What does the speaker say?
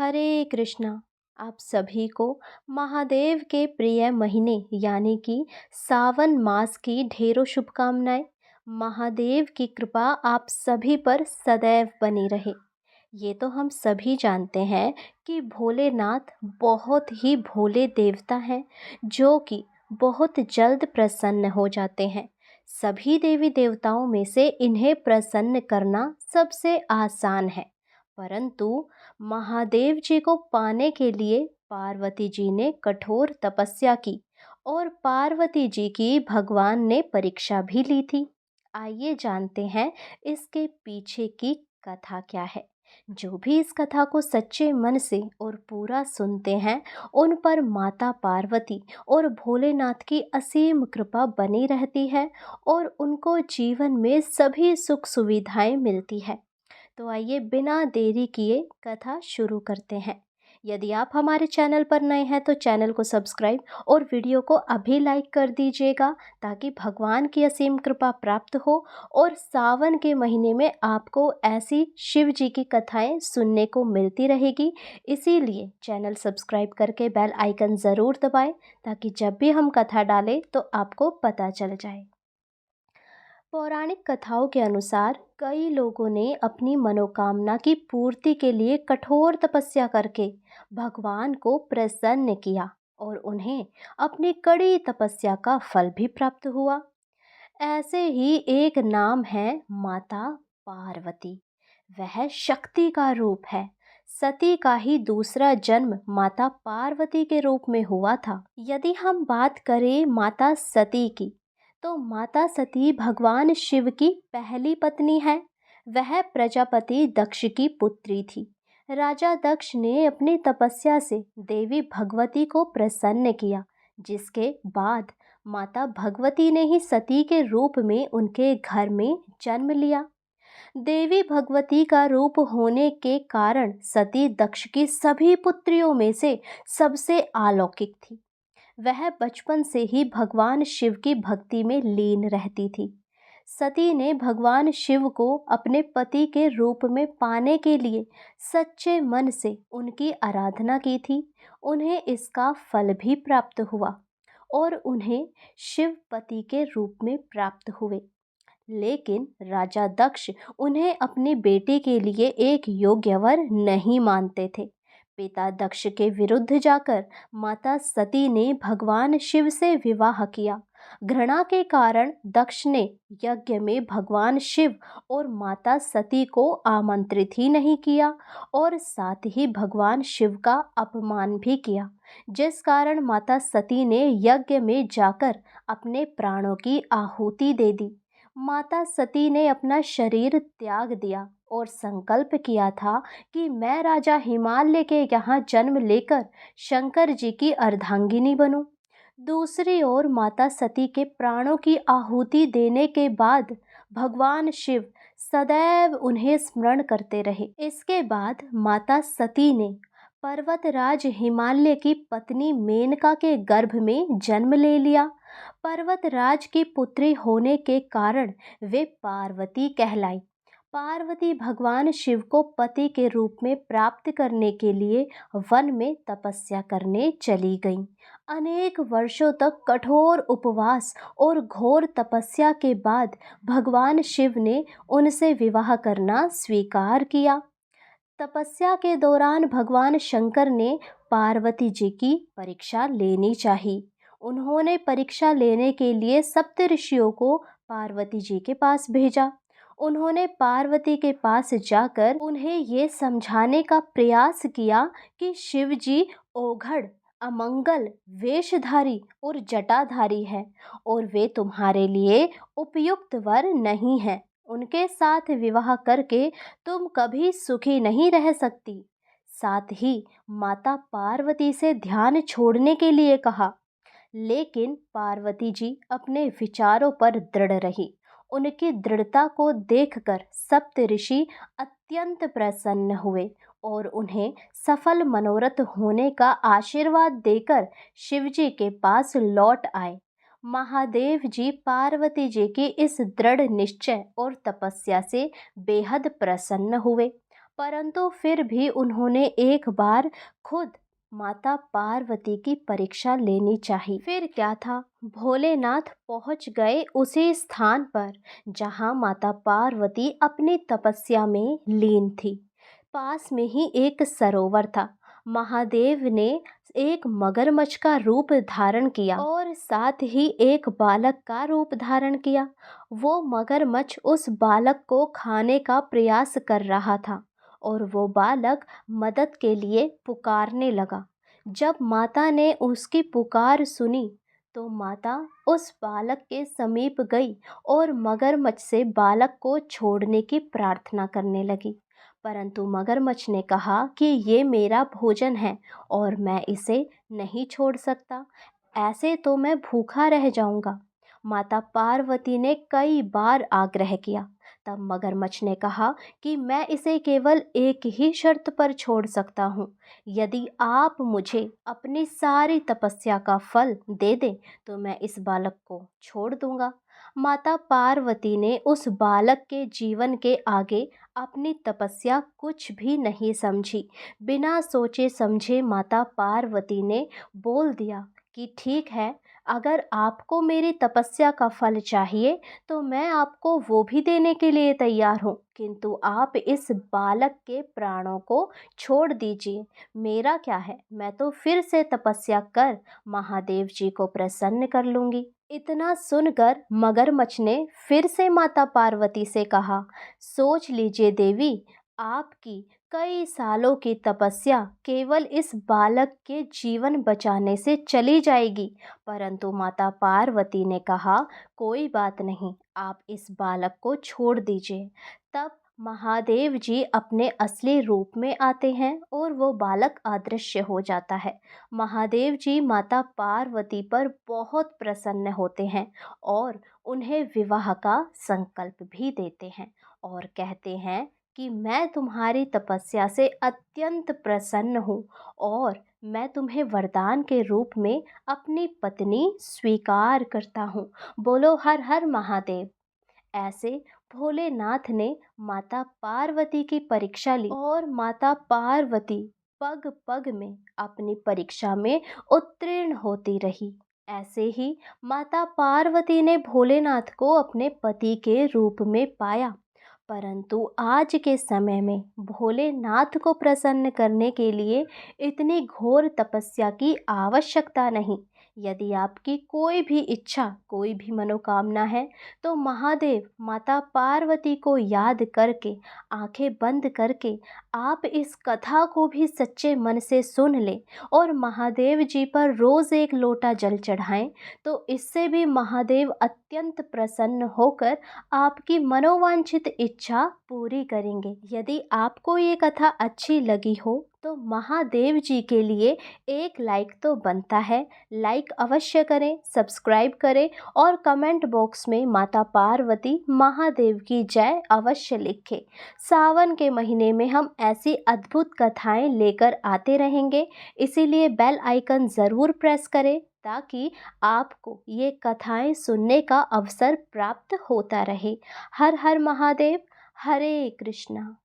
हरे कृष्णा। आप सभी को महादेव के प्रिय महीने यानी कि सावन मास की ढेरों शुभकामनाएं। महादेव की कृपा आप सभी पर सदैव बनी रहे। ये तो हम सभी जानते हैं कि भोलेनाथ बहुत ही भोले देवता हैं जो कि बहुत जल्द प्रसन्न हो जाते हैं। सभी देवी देवताओं में से इन्हें प्रसन्न करना सबसे आसान है, परंतु महादेव जी को पाने के लिए पार्वती जी ने कठोर तपस्या की और पार्वती जी की भगवान ने परीक्षा भी ली थी। आइए जानते हैं इसके पीछे की कथा क्या है। जो भी इस कथा को सच्चे मन से और पूरा सुनते हैं उन पर माता पार्वती और भोलेनाथ की असीम कृपा बनी रहती है और उनको जीवन में सभी सुख सुविधाएं मिलती है। तो आइए बिना देरी किए कथा शुरू करते हैं। यदि आप हमारे चैनल पर नए हैं तो चैनल को सब्सक्राइब और वीडियो को अभी लाइक कर दीजिएगा ताकि भगवान की असीम कृपा प्राप्त हो और सावन के महीने में आपको ऐसी शिव जी की कथाएं सुनने को मिलती रहेगी। इसीलिए चैनल सब्सक्राइब करके बेल आइकन ज़रूर दबाएं ताकि जब भी हम कथा डालें तो आपको पता चल जाए। पौराणिक कथाओं के अनुसार कई लोगों ने अपनी मनोकामना की पूर्ति के लिए कठोर तपस्या करके भगवान को प्रसन्न किया और उन्हें अपनी कड़ी तपस्या का फल भी प्राप्त हुआ। ऐसे ही एक नाम है माता पार्वती। वह शक्ति का रूप है। सती का ही दूसरा जन्म माता पार्वती के रूप में हुआ था। यदि हम बात करें माता सती की, तो माता सती भगवान शिव की पहली पत्नी है। वह प्रजापति दक्ष की पुत्री थी। राजा दक्ष ने अपनी तपस्या से देवी भगवती को प्रसन्न किया, जिसके बाद माता भगवती ने ही सती के रूप में उनके घर में जन्म लिया। देवी भगवती का रूप होने के कारण सती दक्ष की सभी पुत्रियों में से सबसे अलौकिक थी। वह बचपन से ही भगवान शिव की भक्ति में लीन रहती थी। सती ने भगवान शिव को अपने पति के रूप में पाने के लिए सच्चे मन से उनकी आराधना की थी। उन्हें इसका फल भी प्राप्त हुआ और उन्हें शिव पति के रूप में प्राप्त हुए। लेकिन राजा दक्ष उन्हें अपनी बेटी के लिए एक योग्य वर नहीं मानते थे। पिता दक्ष के विरुद्ध जाकर माता सती ने भगवान शिव से विवाह किया। घृणा के कारण दक्ष ने यज्ञ में भगवान शिव और माता सती को आमंत्रित ही नहीं किया और साथ ही भगवान शिव का अपमान भी किया, जिस कारण माता सती ने यज्ञ में जाकर अपने प्राणों की आहुति दे दी। माता सती ने अपना शरीर त्याग दिया और संकल्प किया था कि मैं राजा हिमालय के यहाँ जन्म लेकर शंकर जी की अर्धांगिनी बनूं। दूसरी ओर माता सती के प्राणों की आहुति देने के बाद भगवान शिव सदैव उन्हें स्मरण करते रहे। इसके बाद माता सती ने पर्वतराज हिमालय की पत्नी मेनका के गर्भ में जन्म ले लिया। पर्वतराज की पुत्री होने के कारण वे पार्वती कहलाई। पार्वती भगवान शिव को पति के रूप में प्राप्त करने के लिए वन में तपस्या करने चली गईं। अनेक वर्षों तक कठोर उपवास और घोर तपस्या के बाद भगवान शिव ने उनसे विवाह करना स्वीकार किया। तपस्या के दौरान भगवान शंकर ने पार्वती जी की परीक्षा लेनी चाहिए। उन्होंने परीक्षा लेने के लिए सप्तऋषियों को पार्वती जी के पास भेजा। उन्होंने पार्वती के पास जाकर उन्हें ये समझाने का प्रयास किया कि शिव जी ओघड़, अमंगल, वेशधारी और जटाधारी है और वे तुम्हारे लिए उपयुक्त वर नहीं हैं। उनके साथ विवाह करके तुम कभी सुखी नहीं रह सकती। साथ ही माता पार्वती से ध्यान छोड़ने के लिए कहा। लेकिन पार्वती जी अपने विचारों पर दृढ़ रही। उनकी दृढ़ता को देखकर सप्तऋषि अत्यंत प्रसन्न हुए और उन्हें सफल मनोरथ होने का आशीर्वाद देकर शिवजी के पास लौट आए। महादेव जी पार्वती जी की इस दृढ़ निश्चय और तपस्या से बेहद प्रसन्न हुए। परंतु फिर भी उन्होंने एक बार खुद माता पार्वती की परीक्षा लेनी चाहिए। फिर क्या था, भोलेनाथ पहुंच गए उसी स्थान पर जहां माता पार्वती अपनी तपस्या में लीन थी। पास में ही एक सरोवर था। महादेव ने एक मगरमच्छ का रूप धारण किया और साथ ही एक बालक का रूप धारण किया। वो मगरमच्छ उस बालक को खाने का प्रयास कर रहा था और वो बालक मदद के लिए पुकारने लगा। जब माता ने उसकी पुकार सुनी तो माता उस बालक के समीप गई और मगरमच्छ से बालक को छोड़ने की प्रार्थना करने लगी। परंतु मगरमच्छ ने कहा कि ये मेरा भोजन है और मैं इसे नहीं छोड़ सकता, ऐसे तो मैं भूखा रह जाऊंगा। माता पार्वती ने कई बार आग्रह किया। तब मगरमच्छ ने कहा कि मैं इसे केवल एक ही शर्त पर छोड़ सकता हूँ। यदि आप मुझे अपनी सारी तपस्या का फल दे दें तो मैं इस बालक को छोड़ दूंगा। माता पार्वती ने उस बालक के जीवन के आगे अपनी तपस्या कुछ भी नहीं समझी। बिना सोचे समझे माता पार्वती ने बोल दिया कि ठीक है, अगर आपको मेरी तपस्या का फल चाहिए तो मैं आपको वो भी देने के लिए तैयार हूँ, किंतु आप इस बालक के प्राणों को छोड़ दीजिए। मेरा क्या है, मैं तो फिर से तपस्या कर महादेव जी को प्रसन्न कर लूंगी। इतना सुनकर मगरमच्छ ने फिर से माता पार्वती से कहा, सोच लीजिए देवी, आपकी कई सालों की तपस्या केवल इस बालक के जीवन बचाने से चली जाएगी। परंतु माता पार्वती ने कहा, कोई बात नहीं, आप इस बालक को छोड़ दीजिए। तब महादेव जी अपने असली रूप में आते हैं और वो बालक अदृश्य हो जाता है। महादेव जी माता पार्वती पर बहुत प्रसन्न होते हैं और उन्हें विवाह का संकल्प भी देते हैं और कहते हैं कि मैं तुम्हारी तपस्या से अत्यंत प्रसन्न हूँ और मैं तुम्हें वरदान के रूप में अपनी पत्नी स्वीकार करता हूँ। बोलो हर हर महादेव। ऐसे भोलेनाथ ने माता पार्वती की परीक्षा ली और माता पार्वती पग पग में अपनी परीक्षा में उत्तीर्ण होती रही। ऐसे ही माता पार्वती ने भोलेनाथ को अपने पति के रूप में पाया। परंतु आज के समय में भोलेनाथ को प्रसन्न करने के लिए इतनी घोर तपस्या की आवश्यकता नहीं। यदि आपकी कोई भी इच्छा, कोई भी मनोकामना है तो महादेव माता पार्वती को याद करके, आंखें बंद करके आप इस कथा को भी सच्चे मन से सुन लें और महादेव जी पर रोज़ एक लोटा जल चढ़ाएं, तो इससे भी महादेव अत्यंत प्रसन्न होकर आपकी मनोवांछित इच्छा पूरी करेंगे। यदि आपको ये कथा अच्छी लगी हो तो महादेव जी के लिए एक लाइक तो बनता है। लाइक अवश्य करें, सब्सक्राइब करें और कमेंट बॉक्स में माता पार्वती महादेव की जय अवश्य लिखें। सावन के महीने में हम ऐसी अद्भुत कथाएं लेकर आते रहेंगे, इसीलिए बेल आइकन ज़रूर प्रेस करें ताकि आपको ये कथाएं सुनने का अवसर प्राप्त होता रहे। हर हर महादेव। हरे कृष्णा।